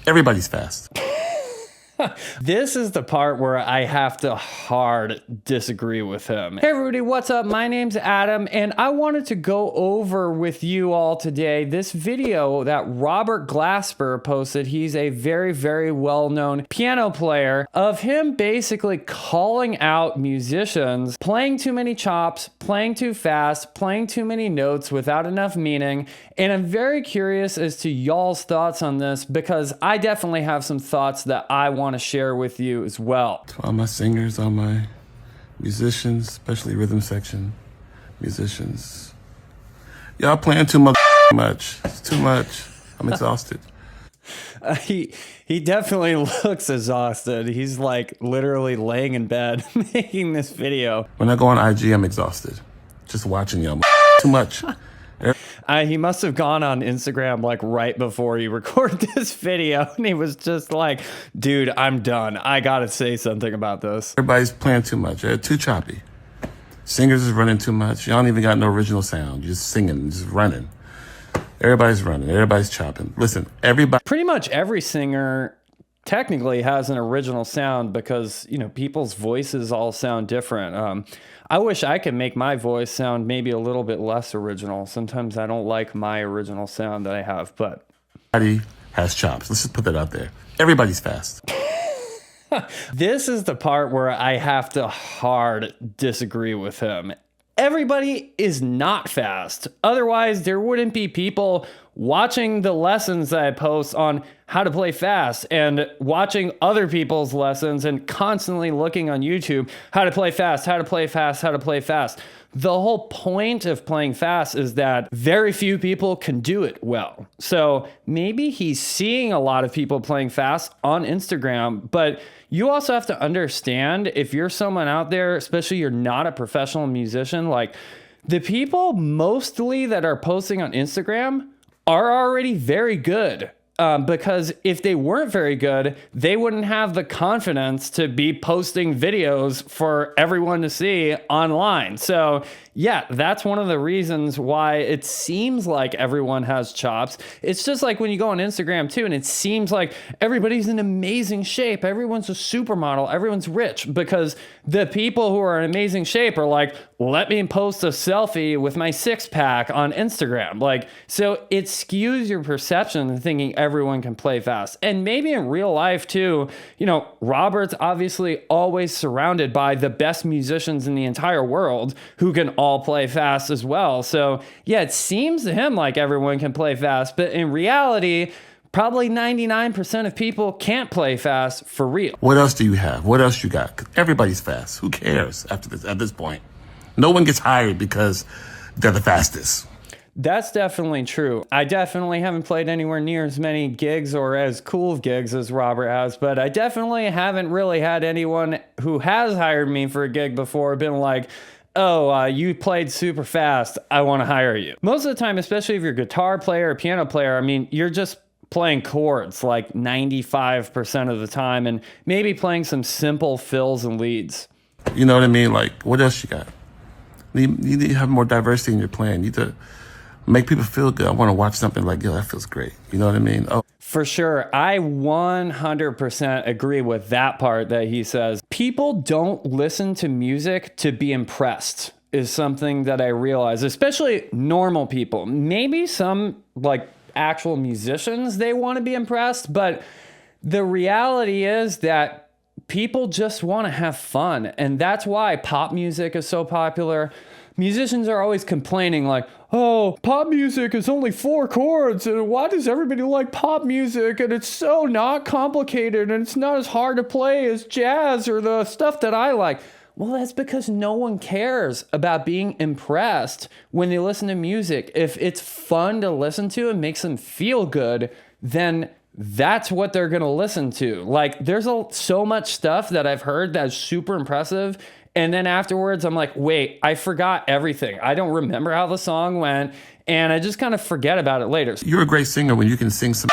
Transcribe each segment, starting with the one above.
Everybody's fast. This is the part where I have to hard disagree with him. Hey everybody, what's up? My name's Adam, and I wanted to go over with you all today this video that Robert Glasper posted. He's a very, very well-known piano player, of him basically calling out musicians playing too many chops, playing too fast, playing too many notes without enough meaning. And I'm very curious as to y'all's thoughts on this, because I definitely have some thoughts that I want to share with you as well. To all my singers, all my musicians, especially rhythm section musicians, y'all playing too much. It's too much. I'm exhausted. He definitely looks exhausted. He's like literally laying in bed making this video. When I go on IG, I'm exhausted. Just watching y'all too much. He must have gone on Instagram like right before he recorded this video, and he was just like, dude, I'm done. I gotta say something about this. Everybody's playing too much. They're too choppy. Singers is running too much. Y'all don't even got no original sound. You're just singing, just running. Everybody's running. Everybody's chopping. Listen, everybody. Pretty much every singer technically has an original sound, because, you know, people's voices all sound different. I wish I could make my voice sound maybe a little bit less original. Sometimes I don't like my original sound that I have, but Everybody has chops. Let's just put that out there. Everybody's fast. this is the part where I have to hard disagree with him. Everybody is not fast. Otherwise, there wouldn't be people watching the lessons that I post on how to play fast, and watching other people's lessons, and constantly looking on YouTube, how to play fast, how to play fast, how to play fast. The whole point of playing fast is that very few people can do it well. So maybe he's seeing a lot of people playing fast on Instagram, but you also have to understand, if you're someone out there, especially you're not a professional musician, like the people mostly that are posting on Instagram are already very good. Because if they weren't very good, they wouldn't have the confidence to be posting videos for everyone to see online. So yeah, that's one of the reasons why it seems like everyone has chops. It's just like when you go on Instagram too, and it seems like everybody's in amazing shape. Everyone's a supermodel. Everyone's rich, because the people who are in amazing shape are like, let me post a selfie with my six pack on Instagram. Like, so it skews your perception of thinking everyone can play fast. And maybe in real life too, you know, Robert's obviously always surrounded by the best musicians in the entire world who can all play fast as well. So yeah, it seems to him like everyone can play fast, but in reality, probably 99% of people can't play fast for real. What else do you have? What else you got? 'Cause everybody's fast. Who cares after this? At this point, no one gets hired because they're the fastest. That's definitely true. I definitely haven't played anywhere near as many gigs or as cool of gigs as Robert has, but I definitely haven't really had anyone who has hired me for a gig before been like, oh, you played super fast, I want to hire you. Most of the time, especially if you're a guitar player or piano player, I mean, you're just playing chords like 95% of the time, and maybe playing some simple fills and leads. You know what I mean? Like, what else you got? You need to have more diversity in your playing. You need to make people feel good. I want to watch something like, yo, that feels great. You know what I mean? Oh. For sure. I 100% agree with that part that he says. People don't listen to music to be impressed, is something that I realize, especially normal people. Maybe some like actual musicians, they want to be impressed, but the reality is that people just want to have fun. And that's why pop music is so popular. Musicians are always complaining like, oh, pop music is only 4 chords, and why does everybody like pop music? And it's so not complicated, and it's not as hard to play as jazz or the stuff that I like. Well, that's because no one cares about being impressed when they listen to music. If it's fun to listen to and makes them feel good, then that's what they're going to listen to. Like, there's so much stuff that I've heard that's super impressive, and then afterwards, I'm like, wait, I forgot everything. I don't remember how the song went, and I just kind of forget about it later. You're a great singer when you can sing some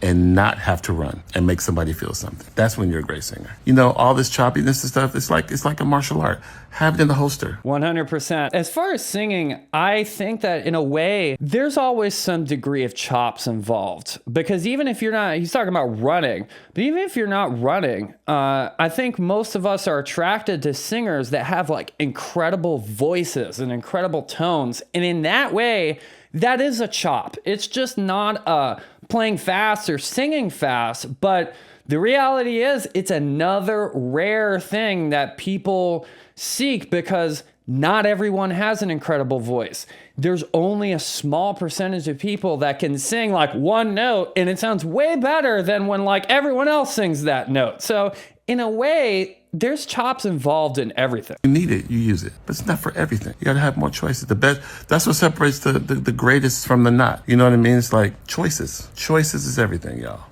and not have to run and make somebody feel something. That's when you're a great singer. You know, all this choppiness and stuff, it's like a martial art. Have it in the holster. 100%. As far as singing, I think that in a way, there's always some degree of chops involved. Because even if you're not, he's talking about running, but even if you're not running, I think most of us are attracted to singers that have like incredible voices and incredible tones. And in that way, that is a chop. It's just not playing fast or singing fast, but the reality is it's another rare thing that people seek because not everyone has an incredible voice. There's only a small percentage of people that can sing like one note and it sounds way better than when like everyone else sings that note. So in a way, there's chops involved in everything. You need it, you use it, but it's not for everything. You gotta have more choices. The best, that's what separates the greatest from the not. You know what I mean? It's like choices. Choices is everything, y'all.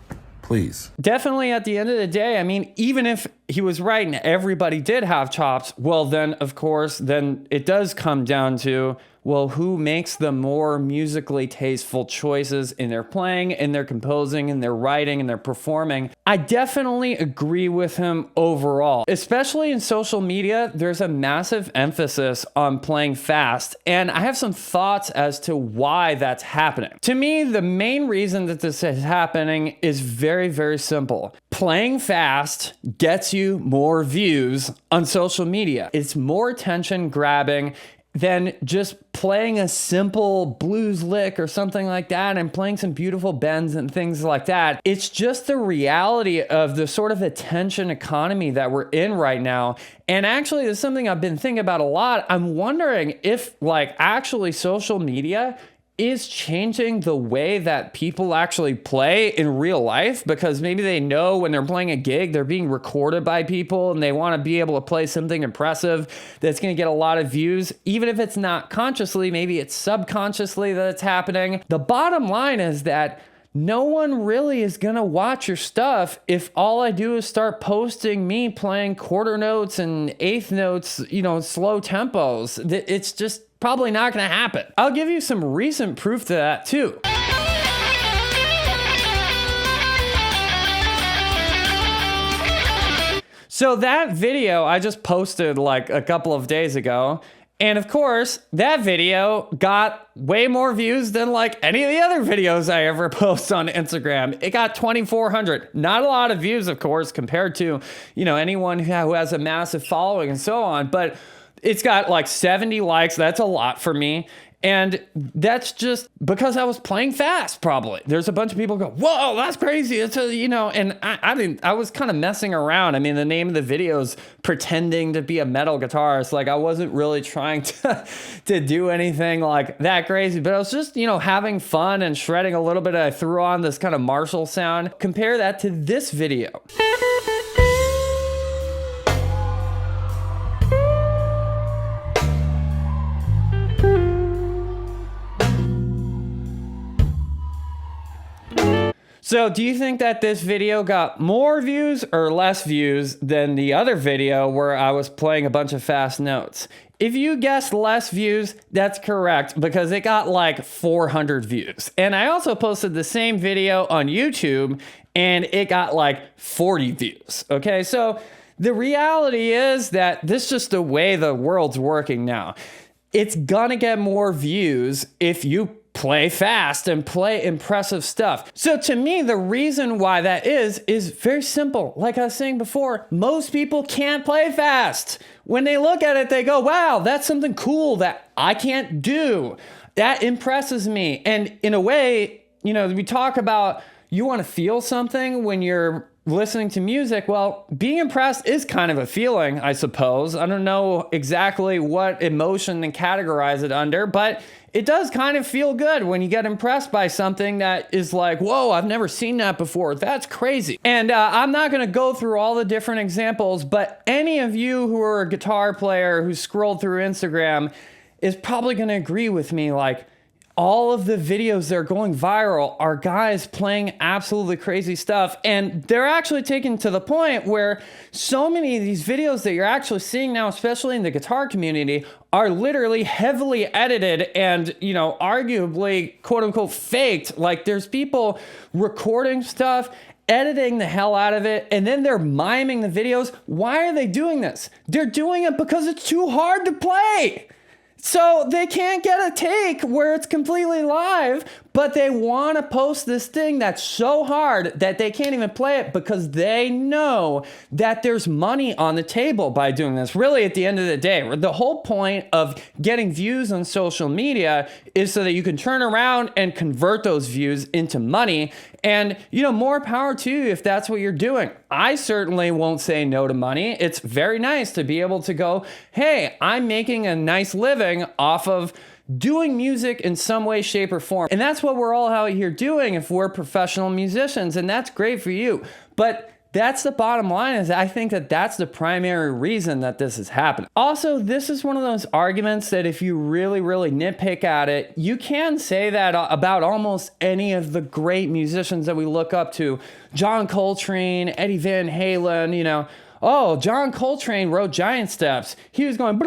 Please. Definitely at the end of the day, I mean, even if he was right and everybody did have chops, well, then, of course, then it does come down to, well, who makes the more musically tasteful choices in their playing, in their composing, in their writing, and their performing. I definitely agree with him overall. Especially in social media, there's a massive emphasis on playing fast, and I have some thoughts as to why that's happening. To me, the main reason that this is happening is very, very simple. Playing fast gets you more views on social media. It's more attention grabbing than just playing a simple blues lick or something like that and playing some beautiful bends and things like that. It's just the reality of the sort of attention economy that we're in right now. And actually, there's something I've been thinking about a lot. I'm wondering if like actually social media is changing the way that people actually play in real life, because maybe they know when they're playing a gig, they're being recorded by people and they want to be able to play something impressive that's going to get a lot of views. Even if it's not consciously, maybe it's subconsciously that it's happening. The bottom line is that no one really is going to watch your stuff if all I do is start posting me playing quarter notes and eighth notes, you know, slow tempos. It's just probably not going to happen. I'll give you some recent proof to that too. So that video I just posted like a couple of days ago. And of course, that video got way more views than like any of the other videos I ever post on Instagram. It got 2,400. Not a lot of views, of course, compared to, you know, anyone who has a massive following and so on. But it's got like 70 likes. That's a lot for me. And that's just because I was playing fast, probably. There's a bunch of people go, whoa, that's crazy. It's a, you know, and I was kind of messing around. I mean, the name of the video is pretending to be a metal guitarist. Like I wasn't really trying to do anything like that crazy, but I was just, you know, having fun and shredding a little bit. I threw on this kind of Marshall sound. Compare that to this video. So do you think that this video got more views or less views than the other video where I was playing a bunch of fast notes? If you guessed less views, that's correct because it got like 400 views. And I also posted the same video on YouTube and it got like 40 views. Okay, so the reality is that this is just the way the world's working now. It's gonna get more views if you play fast and play impressive stuff. So to me, the reason why that is very simple. Like I was saying before, most people can't play fast. When they look at it, they go, wow, that's something cool that I can't do. That impresses me. And in a way, you know, we talk about you want to feel something when you're listening to music. Well, being impressed is kind of a feeling, I suppose. I don't know exactly what emotion to categorize it under, but it does kind of feel good when you get impressed by something that is like, whoa, I've never seen that before. That's crazy. And I'm not going to go through all the different examples, but any of you who are a guitar player who scrolled through Instagram is probably going to agree with me. Like, all of the videos that are going viral are guys playing absolutely crazy stuff. And they're actually taken to the point where so many of these videos that you're actually seeing now, especially in the guitar community, are literally heavily edited and, you know, arguably quote unquote faked. Like there's people recording stuff, editing the hell out of it, and then they're miming the videos. Why are they doing this? They're doing it because it's too hard to play. So they can't get a take where it's completely live, but they want to post this thing that's so hard that they can't even play it because they know that there's money on the table by doing this. Really, at the end of the day, the whole point of getting views on social media is so that you can turn around and convert those views into money. And, you know, more power to you if that's what you're doing. I certainly won't say no to money. It's very nice to be able to go, hey, I'm making a nice living off of doing music in some way, shape, or form. And that's what we're all out here doing if we're professional musicians, and that's great for you. But that's the bottom line, is I think that that's the primary reason that this is happening. Also, this is one of those arguments that if you really, really nitpick at it, you can say that about almost any of the great musicians that we look up to. John Coltrane, Eddie Van Halen, you know. Oh, John Coltrane wrote Giant Steps. He was going,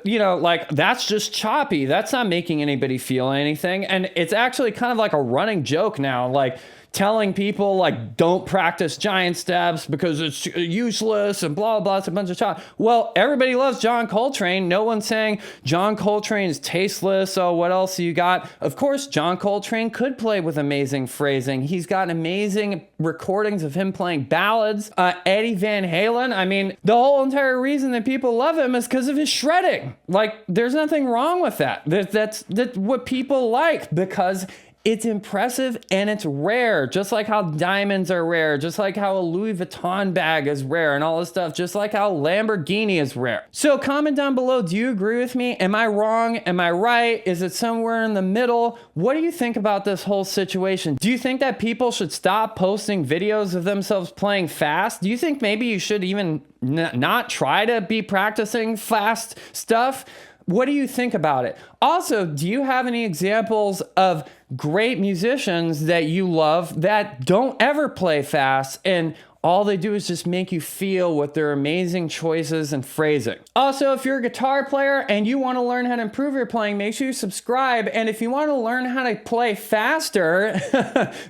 you know, like that's just choppy. That's not making anybody feel anything. And it's actually kind of like a running joke now, like telling people like don't practice giant steps because it's useless and blah blah. It's a bunch of talk. Well, everybody loves John Coltrane. No one's saying John Coltrane is tasteless. Oh, what else you got? Of course, John Coltrane could play with amazing phrasing. He's got amazing recordings of him playing ballads. Eddie Van Halen. I mean, the whole entire reason that people love him is because of his shredding. Like, there's nothing wrong with that. That's what people like because it's impressive and it's rare, just like how diamonds are rare, just like how a Louis Vuitton bag is rare and all this stuff, just like how Lamborghini is rare. So comment down below, do you agree with me? Am I wrong? Am I right? Is it somewhere in the middle? What do you think about this whole situation? Do you think that people should stop posting videos of themselves playing fast? Do you think maybe you should even not try to be practicing fast stuff? What do you think about it? Also, do you have any examples of great musicians that you love that don't ever play fast and all they do is just make you feel with their amazing choices and phrasing? Also, if you're a guitar player and you want to learn how to improve your playing, make sure you subscribe. And if you want to learn how to play faster,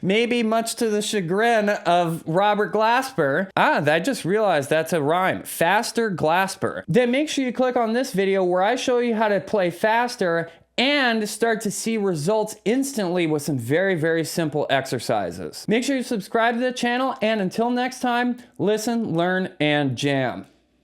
maybe much to the chagrin of Robert Glasper. I just realized that's a rhyme. Faster Glasper. Then make sure you click on this video where I show you how to play faster and start to see results instantly with some very, very simple exercises. Make sure you subscribe to the channel, and until next time, listen, learn, and jam.